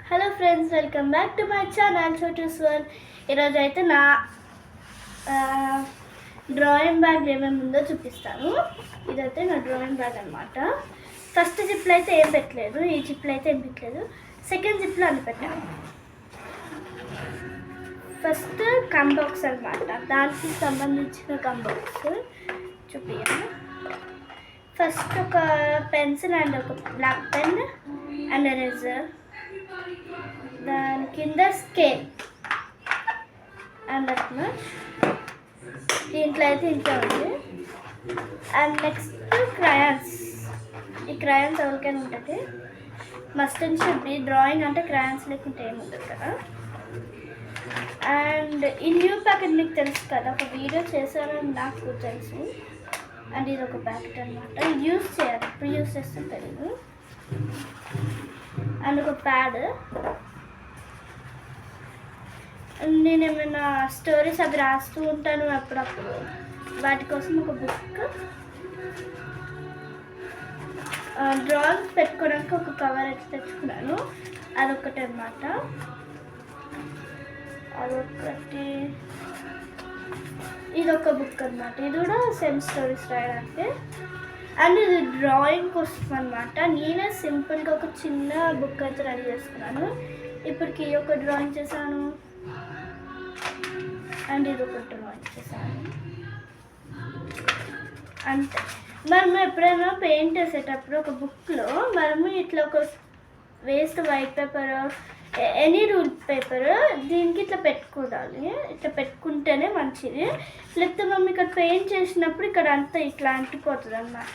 Hello friends, welcome back to my channel Chotu's world. ఈరోజు అయితే నా డ్రాయింగ్ బ్యాగ్ ఏమేమి ఉందో చూపిస్తాను. ఇదైతే నా డ్రాయింగ్ బ్యాగ్ అనమాట. ఫస్ట్ జిప్లో అయితే ఏం పెట్టలేదు, ఈ జిప్లో అయితే ఏం పెట్టలేదు. సెకండ్ జిప్లో అని పెట్టాను. ఫస్ట్ కమ్ బాక్స్ అనమాట, దానికి సంబంధించిన కమ్ బాక్స్ చూపించాను. ఫస్ట్ ఒక పెన్సిల్ అండ్ ఒక బ్లాక్ పెన్ అండ్ ఎరేజర్, దాని కింద స్కేల్ అండ్ దట్ మచ్. దీంట్లో అయితే ఇంట్లో ఉంది. And next crayons. ఈ క్రయాన్స్ ఎవరికైనా ఉంటుంది, must and should be. Drawing అంటే క్రయాన్స్ లేకుంటే ఏముంటుంది కదా. అండ్ ఈ న్యూ ప్యాకెట్ మీకు తెలుసు కదా, ఒక వీడియో చేశారని నాకు తెలుసు. అండ్ ఇది ఒక ప్యాకెట్ అనమాట, యూజ్ చేయాలి, ఇప్పుడు యూజ్ చేస్తే తెలియదు. అండ్ ఒక ప్యాడ్. నేను ఏమైనా స్టోరీస్ అవి రాస్తూ ఉంటాను అప్పుడప్పుడు, వాటి కోసం ఒక బుక్. డ్రాయింగ్స్ పెట్టుకోవడానికి ఒక కవర్ అయితే తెచ్చుకున్నాను, అదొకటి అన్నమాట. అదొకటి. ఇదొక బుక్ అన్నమాట, ఇది కూడా సేమ్ స్టోరీస్ రాయడానికి. అండ్ ఇది డ్రాయింగ్ కోసం అనమాట. నేనే సింపుల్గా ఒక చిన్న బుక్ అయితే రెడీ చేసుకున్నాను. ఇప్పటికి ఒక డ్రాయింగ్ చేశాను అండ్ ఇది ఒక డ్రాయింగ్ చేశాను అంతే. మనము ఎప్పుడైనా పెయింట్ వేసేటప్పుడు ఒక బుక్లో మనము ఇట్లా ఒక waste white paper, any rule paper దీనికి ఇట్లా పెట్టుకోవాలి. ఇట్లా పెట్టుకుంటేనే మంచిది. లేకపోతే మనం ఇక్కడ పెయింట్ చేసినప్పుడు ఇక్కడ అంతా ఇట్లా అంటిపోతుంది అన్నమాట.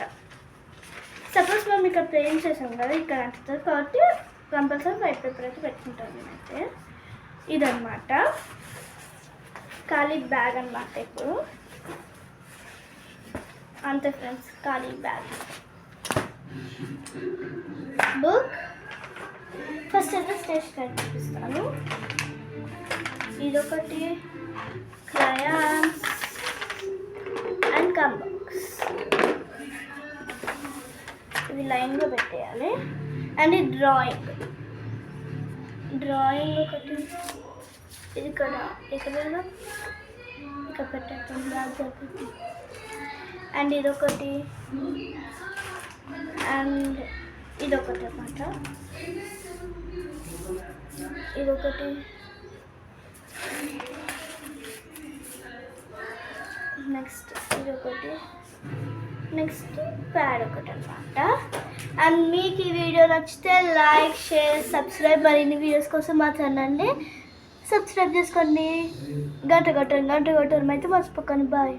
సపోజ్ మనం ఇక్కడ పెయింట్ చేసాం కదా, ఇక్కడ అంటుతుంది కాబట్టి కంపల్సరీ వైట్ పేపర్ అయితే పెట్టుకుంటాను నేనైతే. ఇదన్నమాట ఖాళీ బ్యాగ్ అన్నమాట. ఇప్పుడు అంతే ఫ్రెండ్స్, ఖాళీ బ్యాగ్. బుక్ ఫస్ట్ అయితే స్టేషనరీ చూపిస్తాను. ఇదొకటి క్రయాన్స్ అండ్ కమ్ బాక్స్, ఇది లైన్గా పెట్టేయాలి. అండ్ ఇది డ్రాయింగ్ ఒకటి, ఇది ఇక్కడ ఇక్కడ పెట్టేస్తాం బ్లాక్ పెట్టి. అండ్ ఇదొకటి అండ్ ఇదొకటి అన్నమాట. ఇదొకటి నెక్స్ట్ ఇదొకటి, నెక్స్ట్ ప్యాడ్ ఒకటి అనమాట. అండ్ మీకు ఈ వీడియో నచ్చితే లైక్, షేర్, సబ్స్క్రైబ్. మరిన్ని వీడియోస్ కోసం మా ఛానల్ని సబ్స్క్రైబ్ చేసుకోండి. గంట కొట్టడం అయితే మర్చిపోకండి. బాయ్.